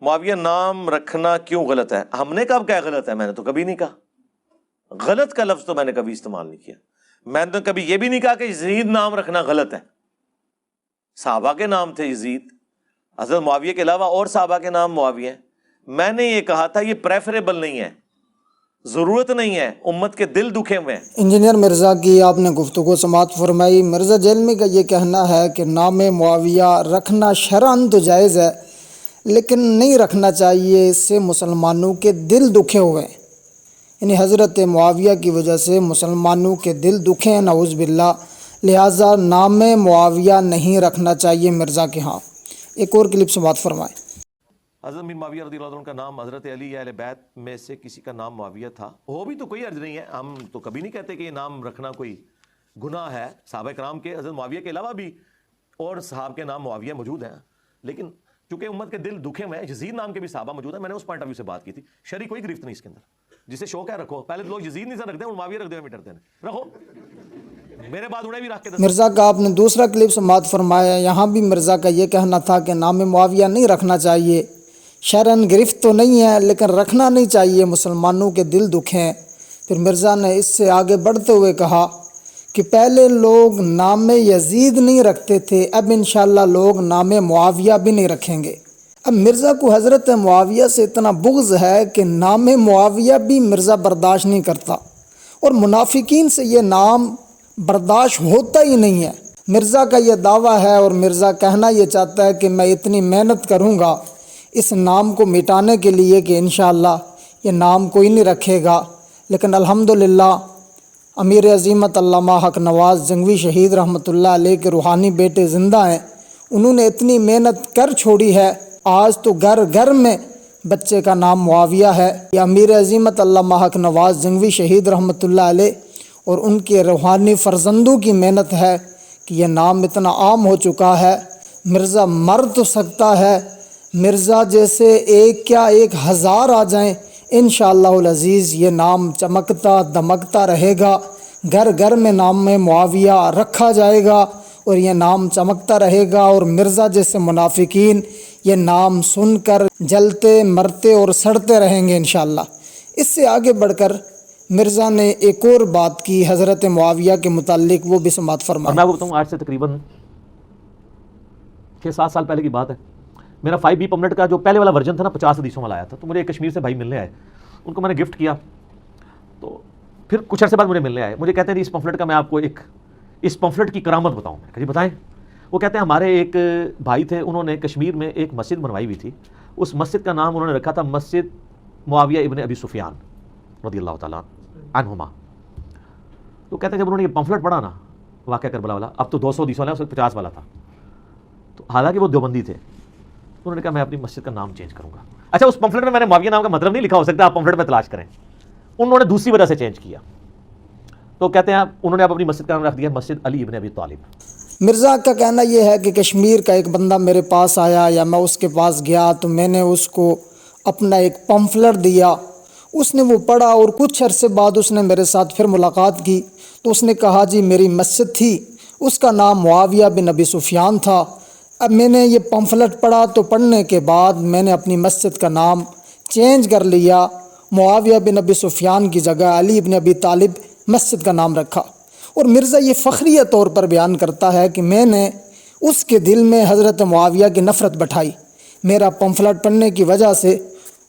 معاویہ نام رکھنا کیوں غلط ہے؟ ہم نے کب کہا غلط ہے؟ میں نے تو کبھی نہیں کہا غلط کا لفظ، تو میں نے کبھی استعمال نہیں کیا. میں نے کبھی یہ بھی نہیں کہا کہ یزید نام رکھنا غلط ہے. صحابہ کے نام تھے یزید، حضرت معاویہ کے علاوہ اور صحابہ کے نام معاویہ ہیں. میں نے یہ کہا تھا یہ پریفریبل نہیں ہے، ضرورت نہیں ہے، امت کے دل دکھے ہوئے ہیں. انجینئر مرزا کی آپ نے گفتگو سماعت فرمائی. مرزا جیلمی کا یہ کہنا ہے کہ نام معاویہ رکھنا شرعاً تو جائز ہے لیکن نہیں رکھنا چاہیے، اس سے مسلمانوں کے دل دکھے ہوئے ہیں. یعنی حضرت معاویہ کی وجہ سے مسلمانوں کے دل دکھے ہیں، نعوذ باللہ، لہٰذا نام معاویہ نہیں رکھنا چاہیے مرزا کے ہاں. ایک اور کلپ سماعت فرمائیں. حضرت امیر معاویہ رضی اللہ عنہ کا نام حضرت علی یا اہل بیت میں سے کسی کا نام معاویہ تھا، وہ بھی تو کوئی حرج نہیں ہے. ہم تو کبھی نہیں کہتے کہ یہ نام رکھنا کوئی گناہ ہے. صحابہ کرام کے حضرت معاویہ کے علاوہ بھی اور صحابہ کے نام معاویہ موجود ہیں، لیکن چونکہ امت کے دل دکھے ہوئے ہیں، یزید نام کے بھی صحابہ موجود ہیں. میں نے اس پوائنٹ آف ویو سے بات کی تھی. شرعی کوئی گرفت نہیں اس کے اندر. جسے شوق ہے رکھو. پہلے تو لوگ یزید نہیں سے رکھتے ہیں، معاویہ رکھ دے میں ڈرتے ہیں. رکھو، میرے بعد انہیں بھی رکھ کے مرزا کا آپ نے دوسرا کلپ سماعت فرمایا. یہاں بھی مرزا کا یہ کہنا تھا کہ نام معاویہ نہیں رکھنا چاہیے، شرعاً گرفت تو نہیں ہے لیکن رکھنا نہیں چاہیے، مسلمانوں کے دل دکھیں. پھر مرزا نے اس سے آگے بڑھتے ہوئے کہا کہ پہلے لوگ نام یزید نہیں رکھتے تھے، اب انشاءاللہ لوگ نام معاویہ بھی نہیں رکھیں گے. اب مرزا کو حضرت معاویہ سے اتنا بغض ہے کہ نام معاویہ بھی مرزا برداشت نہیں کرتا، اور منافقین سے یہ نام برداشت ہوتا ہی نہیں ہے. مرزا کا یہ دعویٰ ہے اور مرزا کہنا یہ چاہتا ہے کہ میں اتنی محنت کروں گا اس نام کو مٹانے کے لیے کہ انشاءاللہ یہ نام کوئی نہیں رکھے گا. لیکن الحمدللہ امیر عظیمت علامہ حق نواز جنگوی شہید رحمۃ اللہ علیہ کے روحانی بیٹے زندہ ہیں. انہوں نے اتنی محنت کر چھوڑی ہے، آج تو گھر گھر میں بچے کا نام معاویہ ہے. یہ امیر عظیمت علامہ حق نواز جنگوی شہید رحمۃ اللہ علیہ اور ان کے روحانی فرزندوں کی محنت ہے کہ یہ نام اتنا عام ہو چکا ہے. مرزا مر تو سکتا ہے، مرزا جیسے ایک کیا 1000 آ جائیں، انشاءاللہ العزیز یہ نام چمکتا دمکتا رہے گا. گھر گھر میں نام معاویہ رکھا جائے گا اور یہ نام چمکتا رہے گا، اور مرزا جیسے منافقین یہ نام سن کر جلتے مرتے اور سڑتے رہیں گے انشاءاللہ. اس سے آگے بڑھ کر مرزا نے ایک اور بات کی حضرت معاویہ کے متعلق، وہ بھی سماعت فرمائیں. اور میں آپ کو بتاؤں، آج سے تقریباً 6-7 سال پہلے کی بات ہے. میرا 5B پمفلٹ کا جو پہلے والا ورژن تھا نا، 50 حدیثوں والا آیا تھا. تو مجھے ایک کشمیر سے بھائی ملنے آئے، ان کو میں نے گفٹ کیا. تو پھر کچھ عرصے بعد مجھے ملنے آئے، مجھے کہتے ہیں اس پمفلٹ کا میں آپ کو اس پمفلٹ کی کرامت بتاؤں. میں جی بتائیں. وہ کہتے ہیں ہمارے ایک بھائی تھے، انہوں نے کشمیر میں ایک مسجد بنوائی ہوئی تھی. اس مسجد کا نام انہوں نے رکھا تھا مسجد معاویہ ابن ابی سفیان رضی اللہ تعالیٰ عنہما. تو کہتے ہیں جب انہوں نے یہ پمفلٹ پڑھا نا، واقعہ کربلا والا، اب تو 200 حدیث والا ہے، اس وقت 50 والا تھا. تو حالانکہ وہ دیوبندی تھے، انہوں نے کہا میں اپنی مسجد کا نام چینج کروں گا. اچھا، اس پمفلٹ میں نے معاویہ نام کا مطلب نہیں لکھا، ہو سکتا ہے آپ پمفلٹ میں تلاش کریں. انہوں نے دوسری وجہ سے چینج کیا. تو کہتے ہیں انہوں نے اب اپنی مسجد کا نام رکھ دیا مسجد علی ابن ابی طالب. مرزا کا کہنا یہ ہے کہ کشمیر کا ایک بندہ میرے پاس آیا یا میں اس کے پاس گیا تو میں نے اس کو اپنا ایک پمفلٹ دیا، اس نے وہ پڑھا، اور کچھ عرصے بعد اس نے میرے ساتھ پھر ملاقات کی. تو اس نے کہا جی میری مسجد تھی، اس کا نام معاویہ بن ابی سفیان تھا. اب میں نے یہ پمفلٹ پڑھا تو پڑھنے کے بعد میں نے اپنی مسجد کا نام چینج کر لیا، معاویہ بن ابی سفیان کی جگہ علی بن ابی طالب مسجد کا نام رکھا. اور مرزا یہ فخریہ طور پر بیان کرتا ہے کہ میں نے اس کے دل میں حضرت معاویہ کی نفرت بٹھائی. میرا پمفلٹ پڑھنے کی وجہ سے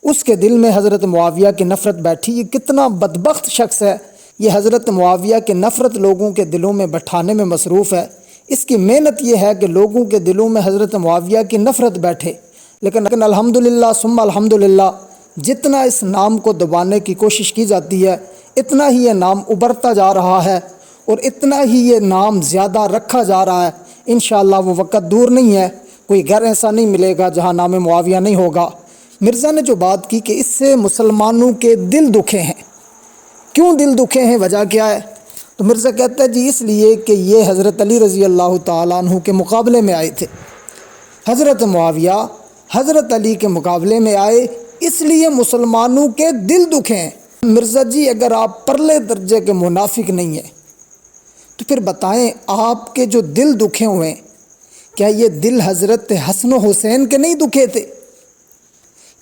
اس کے دل میں حضرت معاویہ کی نفرت بیٹھی. یہ کتنا بدبخت شخص ہے، یہ حضرت معاویہ کی نفرت لوگوں کے دلوں میں بٹھانے میں مصروف ہے. اس کی محنت یہ ہے کہ لوگوں کے دلوں میں حضرت معاویہ کی نفرت بیٹھے. لیکن الحمدللہ ثم الحمدللہ جتنا اس نام کو دبانے کی کوشش کی جاتی ہے اتنا ہی یہ نام ابھرتا جا رہا ہے اور اتنا ہی یہ نام زیادہ رکھا جا رہا ہے. انشاءاللہ وہ وقت دور نہیں ہے، کوئی گھر ایسا نہیں ملے گا جہاں نام معاویہ نہیں ہوگا. مرزا نے جو بات کی کہ اس سے مسلمانوں کے دل دکھے ہیں، کیوں دل دکھے ہیں، وجہ کیا ہے؟ تو مرزا کہتا ہے جی اس لیے کہ یہ حضرت علی رضی اللہ تعالیٰ عنہ کے مقابلے میں آئے تھے. حضرت معاویہ حضرت علی کے مقابلے میں آئے، اس لیے مسلمانوں کے دل دکھے ہیں. مرزا جی اگر آپ پرلے درجے کے منافق نہیں ہیں تو پھر بتائیں آپ کے جو دل دکھے ہوئے ہیں، کیا یہ دل حضرت حسن و حسین کے نہیں دکھے تھے؟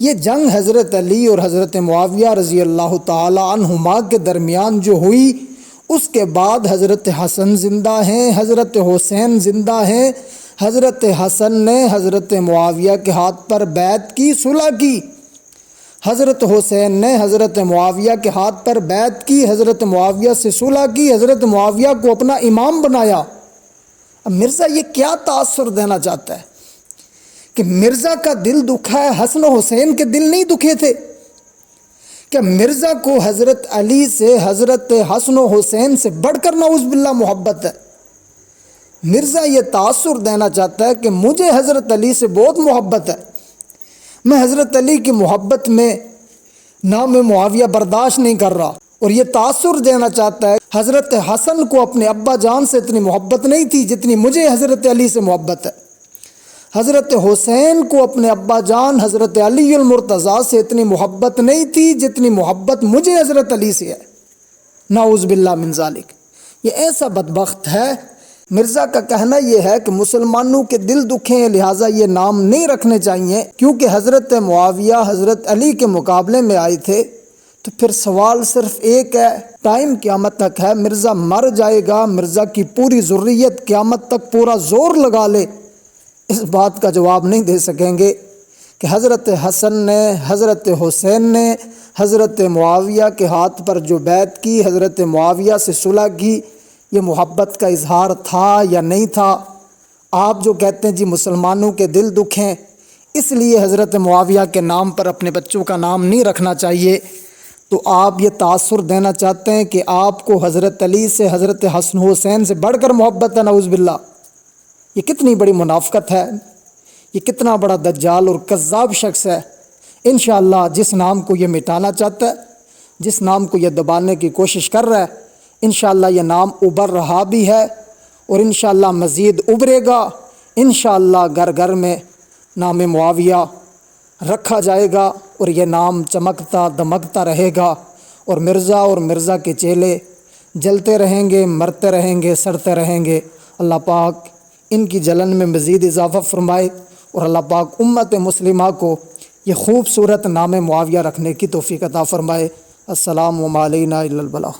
یہ جنگ حضرت علی اور حضرت معاویہ رضی اللہ تعالی عنہما کے درمیان جو ہوئی، اس کے بعد حضرت حسن زندہ ہیں، حضرت حسین زندہ ہیں۔ حضرت حسن نے حضرت معاویہ کے ہاتھ پر بیعت کی، صلح کی۔ حضرت حسین نے حضرت معاویہ کے ہاتھ پر بیعت کی، حضرت معاویہ سے صلح کی، حضرت معاویہ کو اپنا امام بنایا۔ اب مرزا یہ کیا تاثر دینا چاہتا ہے کہ مرزا کا دل دکھا ہے، حسن و حسین کے دل نہیں دکھے تھے؟ کہ مرزا کو حضرت علی سے، حضرت حسن و حسین سے بڑھ کر نعوذ باللہ محبت ہے؟ مرزا یہ تاثر دینا چاہتا ہے کہ مجھے حضرت علی سے بہت محبت ہے، میں حضرت علی کی محبت میں نام معاویہ برداشت نہیں کر رہا۔ اور یہ تاثر دینا چاہتا ہے حضرت حسن کو اپنے ابا جان سے اتنی محبت نہیں تھی جتنی مجھے حضرت علی سے محبت ہے۔ حضرت حسین کو اپنے ابا جان حضرت علی المرتضیٰ سے اتنی محبت نہیں تھی جتنی محبت مجھے حضرت علی سے ہے، نعوذ باللہ من ذالک۔ یہ ایسا بدبخت ہے۔ مرزا کا کہنا یہ ہے کہ مسلمانوں کے دل دکھے ہیں، لہٰذا یہ نام نہیں رکھنے چاہیے، کیونکہ حضرت معاویہ حضرت علی کے مقابلے میں آئے تھے۔ تو پھر سوال صرف ایک ہے، ٹائم قیامت تک ہے، مرزا مر جائے گا، مرزا کی پوری ذریت قیامت تک پورا زور لگا لے، اس بات کا جواب نہیں دے سکیں گے کہ حضرت حسن نے، حضرت حسین نے حضرت معاویہ کے ہاتھ پر جو بیعت کی، حضرت معاویہ سے صلح کی، یہ محبت کا اظہار تھا یا نہیں تھا؟ آپ جو کہتے ہیں جی مسلمانوں کے دل دکھیں، اس لیے حضرت معاویہ کے نام پر اپنے بچوں کا نام نہیں رکھنا چاہیے، تو آپ یہ تاثر دینا چاہتے ہیں کہ آپ کو حضرت علی سے، حضرت حسن حسین سے بڑھ کر محبت ہے، نعوذ باللہ۔ یہ کتنی بڑی منافقت ہے، یہ کتنا بڑا دجال اور کذاب شخص ہے۔ انشاءاللہ جس نام کو یہ مٹانا چاہتا ہے، جس نام کو یہ دبانے کی کوشش کر رہا ہے، انشاءاللہ یہ نام ابھر رہا بھی ہے اور انشاءاللہ مزید ابھرے گا۔ انشاءاللہ گھر گھر میں نام معاویہ رکھا جائے گا اور یہ نام چمکتا دمکتا رہے گا، اور مرزا کے چیلے جلتے رہیں گے، مرتے رہیں گے، سڑتے رہیں گے۔ اللہ پاک ان کی جلن میں مزید اضافہ فرمائے، اور اللہ پاک امت مسلمہ کو یہ خوبصورت نام معاویہ رکھنے کی توفیق عطا فرمائے۔ السلام علینا الا البلاغ۔